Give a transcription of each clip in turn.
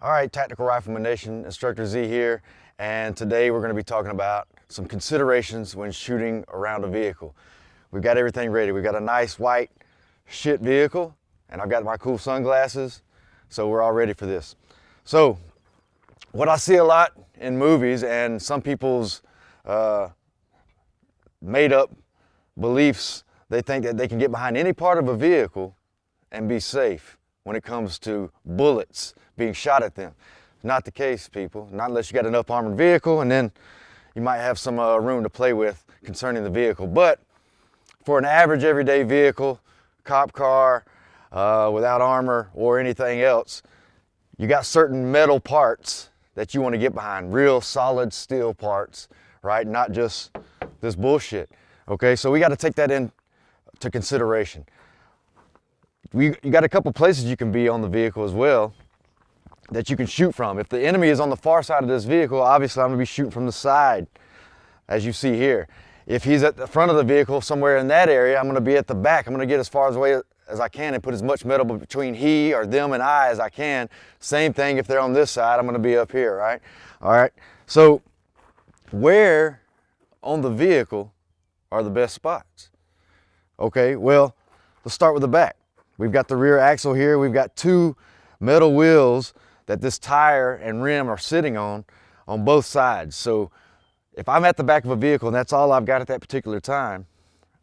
All right, Tactical Rifleman Nation, Instructor Z here, and today we're going to be talking about some considerations when shooting around a vehicle. We've got everything ready. We've got a nice white shit vehicle, and I've got my cool sunglasses, so we're all ready for this. So, what I see a lot in movies and some people's made up beliefs, they think that they can get behind any part of a vehicle and be safe when it comes to bullets being shot at them. Not the case, people. Not unless you got enough armored vehicle, and then you might have some room to play with concerning the vehicle. But for an average everyday vehicle, cop car, without armor or anything else, you got certain metal parts that you want to get behind, real solid steel parts, right? Not just this bullshit. Okay, so we got to take that into consideration. You got a couple places you can be on the vehicle as well that you can shoot from. If the enemy is on the far side of this vehicle, obviously I'm going to be shooting from the side, as you see here. If he's at the front of the vehicle, somewhere in that area, I'm going to be at the back. I'm going to get as far away as I can and put as much metal between he or them and I as I can. Same thing if they're on this side, I'm going to be up here, right? All right, so where on the vehicle are the best spots? Okay, well, let's start with the back. We've got the rear axle here. We've got two metal wheels that this tire and rim are sitting on both sides. So if I'm at the back of a vehicle and that's all I've got at that particular time,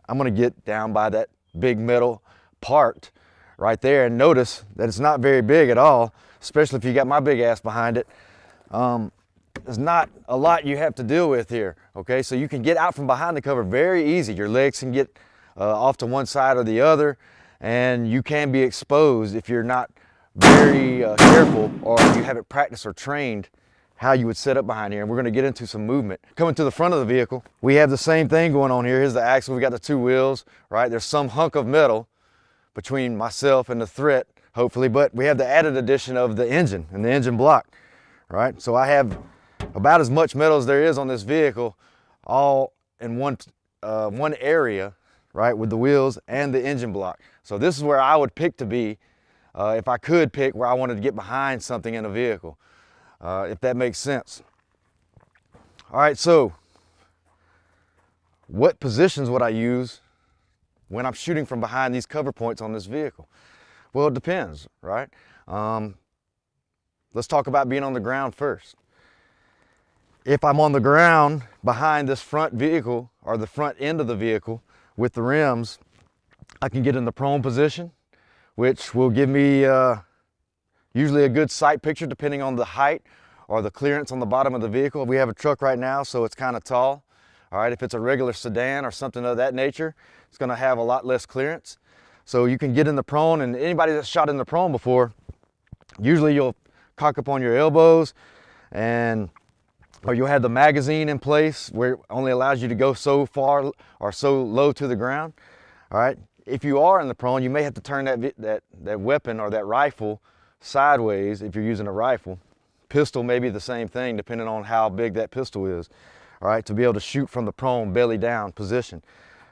I'm gonna get down by that big metal part right there, and notice that it's not very big at all, especially if you got my big ass behind it. There's not a lot you have to deal with here, okay? So you can get out from behind the cover very easy. Your legs can get off to one side or the other, and you can be exposed if you're not very careful or you haven't practiced or trained how you would set up behind here. And we're going to get into some movement. Coming to the front of the vehicle, we have the same thing going on here. Here's the axle. We got the two wheels, right? There's some hunk of metal between myself and the threat, hopefully, but we have the added addition of the engine and the engine block, right? So I have about as much metal as there is on this vehicle all in one area, right, with the wheels and the engine block. So this is where I would pick to be if I could pick where I wanted to get behind something in a vehicle, if that makes sense. All right, so what positions would I use when I'm shooting from behind these cover points on this vehicle? Well, it depends, right? Let's talk about being on the ground first. If I'm on the ground behind this front vehicle or the front end of the vehicle with the rims, I can get in the prone position, which will give me usually a good sight picture depending on the height or the clearance on the bottom of the vehicle. We have a truck right now, so it's kind of tall. All right, if it's a regular sedan or something of that nature, it's going to have a lot less clearance. So you can get in the prone, and anybody that's shot in the prone before, usually you'll cock up on your elbows, or you'll have the magazine in place where it only allows you to go so far or so low to the ground. All right, if you are in the prone, you may have to turn that weapon or that rifle sideways if you're using a rifle. Pistol may be the same thing depending on how big that pistol is, all right, to be able to shoot from the prone belly down position.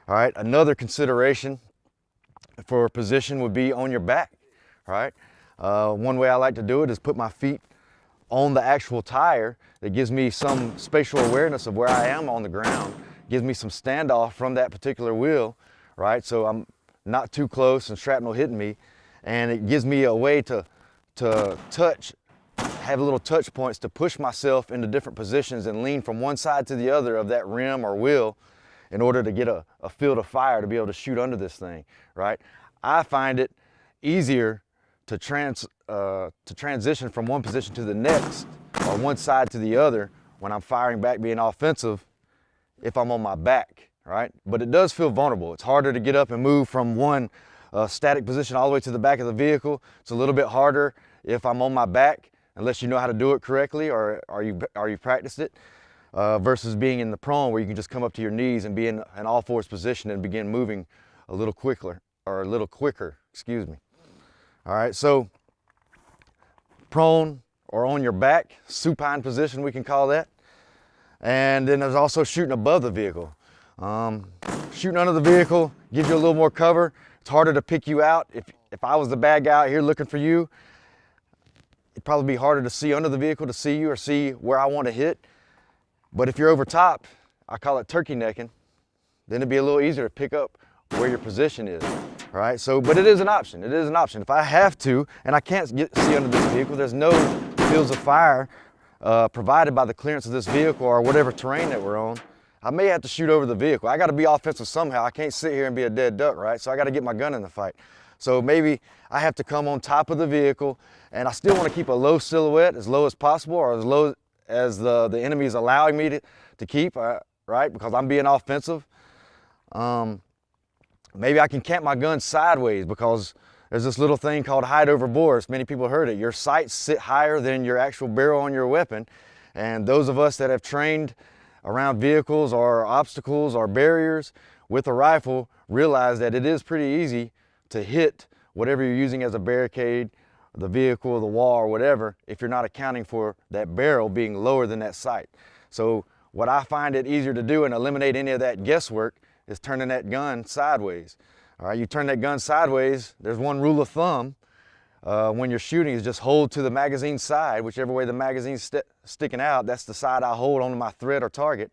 All right, another consideration for position would be on your back, all right? One way I like to do it is put my feet on the actual tire. That gives me some spatial awareness of where I am on the ground, gives me some standoff from that particular wheel, right? So I'm not too close and shrapnel hitting me, and it gives me a way to touch, have little touch points to push myself into different positions and lean from one side to the other of that rim or wheel in order to get a field of fire to be able to shoot under this thing, right? I find it easier to transition from one position to the next or one side to the other when I'm firing back being offensive if I'm on my back, right? But it does feel vulnerable. It's harder to get up and move from one static position all the way to the back of the vehicle. It's a little bit harder if I'm on my back, unless you know how to do it correctly or you practiced it, versus being in the prone where you can just come up to your knees and be in an all fours position and begin moving a little quicker, excuse me. All right, so prone or on your back, supine position we can call that. And then there's also shooting above the vehicle. shooting under the vehicle gives you a little more cover. It's harder to pick you out. If I was the bad guy out here looking for you, it'd probably be harder to see under the vehicle to see you or see where I want to hit. But if you're over top, I call it turkey necking, then it'd be a little easier to pick up where your position is. All right, so, but it is an option. It is an option. If I have to, and I can't see under this vehicle, there's no fields of fire provided by the clearance of this vehicle or whatever terrain that we're on, I may have to shoot over the vehicle. I got to be offensive somehow. I can't sit here and be a dead duck, right? So I got to get my gun in the fight. So maybe I have to come on top of the vehicle, and I still want to keep a low silhouette, as low as possible, or as low as the enemy is allowing me to keep, right? Because I'm being offensive. Maybe I can camp my gun sideways, because there's this little thing called height over bores. Many people heard it. Your sights sit higher than your actual barrel on your weapon. And those of us that have trained around vehicles or obstacles or barriers with a rifle realize that it is pretty easy to hit whatever you're using as a barricade, the vehicle, the wall, or whatever, if you're not accounting for that barrel being lower than that sight. So what I find it easier to do and eliminate any of that guesswork is turning that gun sideways. All right, you turn that gun sideways, there's one rule of thumb when you're shooting is just hold to the magazine side, whichever way the magazine's sticking out, that's the side I hold onto my thread or target,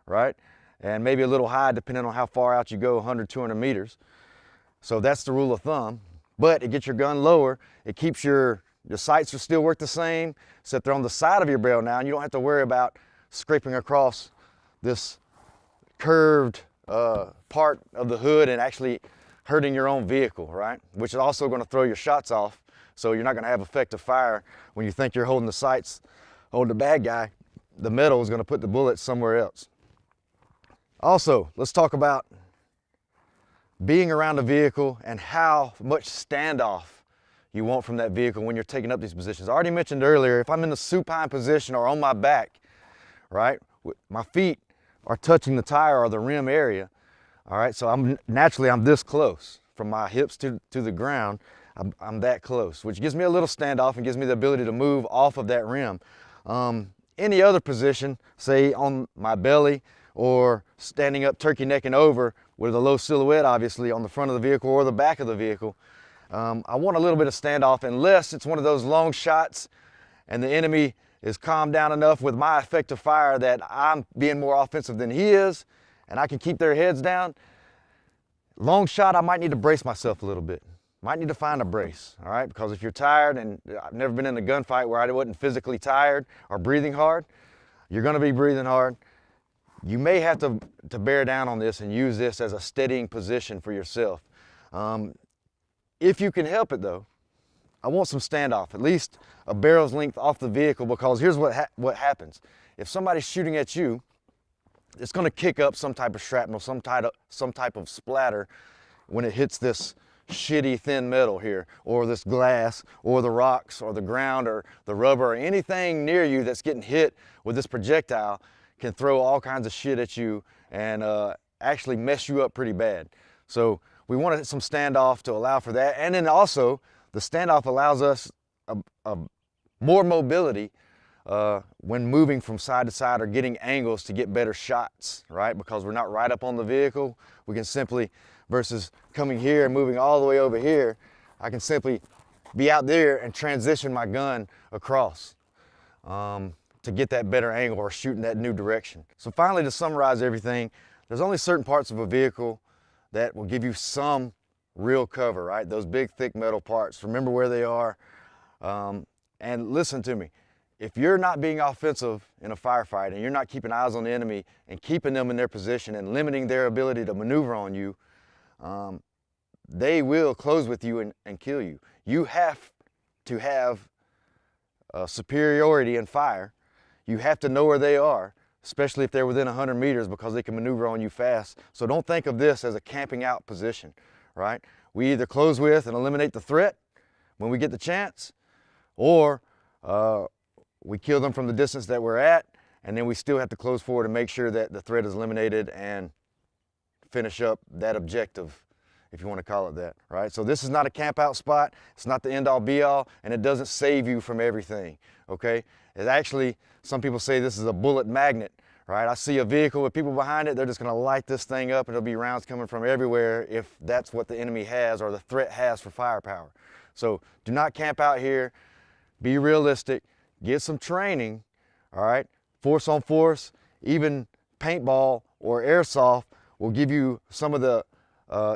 right? And maybe a little high depending on how far out you go, 100, 200 meters. So that's the rule of thumb, but it gets your gun lower. It keeps your sights will still work the same, except they're on the side of your barrel now, and you don't have to worry about scraping across this curved part of the hood and actually hurting your own vehicle, right? Which is also going to throw your shots off. So you're not going to have effective fire when you think you're holding the sights, holding the bad guy. The metal is going to put the bullet somewhere else. Also, let's talk about being around a vehicle and how much standoff you want from that vehicle when you're taking up these positions. I already mentioned earlier, if I'm in the supine position or on my back, right, my feet are touching the tire or the rim area, all right, so I'm this close from my hips to the ground. I'm that close, which gives me a little standoff and gives me the ability to move off of that rim. Any other position, say on my belly or standing up turkey necking over with a low silhouette, obviously, on the front of the vehicle or the back of the vehicle, I want a little bit of standoff, unless it's one of those long shots and the enemy is calmed down enough with my effective fire that I'm being more offensive than he is and I can keep their heads down. Long shot, I might need to brace myself a little bit. Might need to find a brace, all right? Because if you're tired, and I've never been in a gunfight where I wasn't physically tired or breathing hard, you're gonna be breathing hard. You may have to bear down on this and use this as a steadying position for yourself. If you can help it though, I want some standoff, at least a barrel's length off the vehicle, because here's what happens. If somebody's shooting at you, it's gonna kick up some type of shrapnel, some type of splatter when it hits this shitty thin metal here, or this glass, or the rocks, or the ground, or the rubber, or anything near you that's getting hit with this projectile can throw all kinds of shit at you and actually mess you up pretty bad. So we want some standoff to allow for that. And then also, the standoff allows us more mobility when moving from side to side or getting angles to get better shots, right? Because we're not right up on the vehicle. We can simply, versus coming here and moving all the way over here, I can simply be out there and transition my gun across to get that better angle or shoot in that new direction. So finally, to summarize everything, there's only certain parts of a vehicle that will give you some real cover, right? Those big, thick metal parts. Remember where they are. And listen to me. If you're not being offensive in a firefight and you're not keeping eyes on the enemy and keeping them in their position and limiting their ability to maneuver on you, they will close with you and kill you. You have to have superiority in fire. You have to know where they are, especially if they're within 100 meters, because they can maneuver on you fast. So don't think of this as a camping out position, right? We either close with and eliminate the threat when we get the chance, or we kill them from the distance that we're at, and then we still have to close forward and make sure that the threat is eliminated and finish up that objective, if you want to call it that, right? So this is not a camp out spot. It's not the end all be all, and it doesn't save you from everything, okay? It actually, some people say this is a bullet magnet, right? I see a vehicle with people behind it, they're just gonna light this thing up and there'll be rounds coming from everywhere if that's what the enemy has or the threat has for firepower. So do not camp out here, be realistic, get some training, all right? Force on force, even paintball or airsoft will give you some of the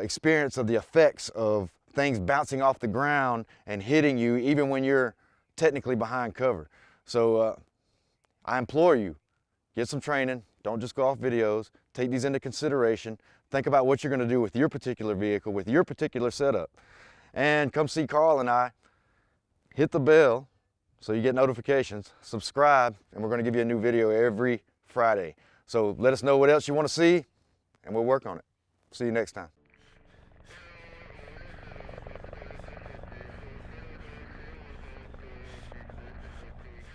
experience of the effects of things bouncing off the ground and hitting you even when you're technically behind cover. So I implore you, get some training, don't just go off videos, take these into consideration, think about what you're gonna do with your particular vehicle, with your particular setup, and come see Carl and I. Hit the bell so you get notifications, subscribe, and we're gonna give you a new video every Friday. So let us know what else you wanna see, and we'll work on it. See you next time.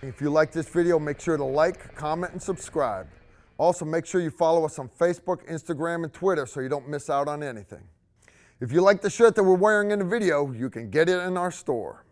If you like this video, make sure to like, comment, and subscribe. Also, make sure you follow us on Facebook, Instagram, and Twitter so you don't miss out on anything. If you like the shirt that we're wearing in the video, you can get it in our store.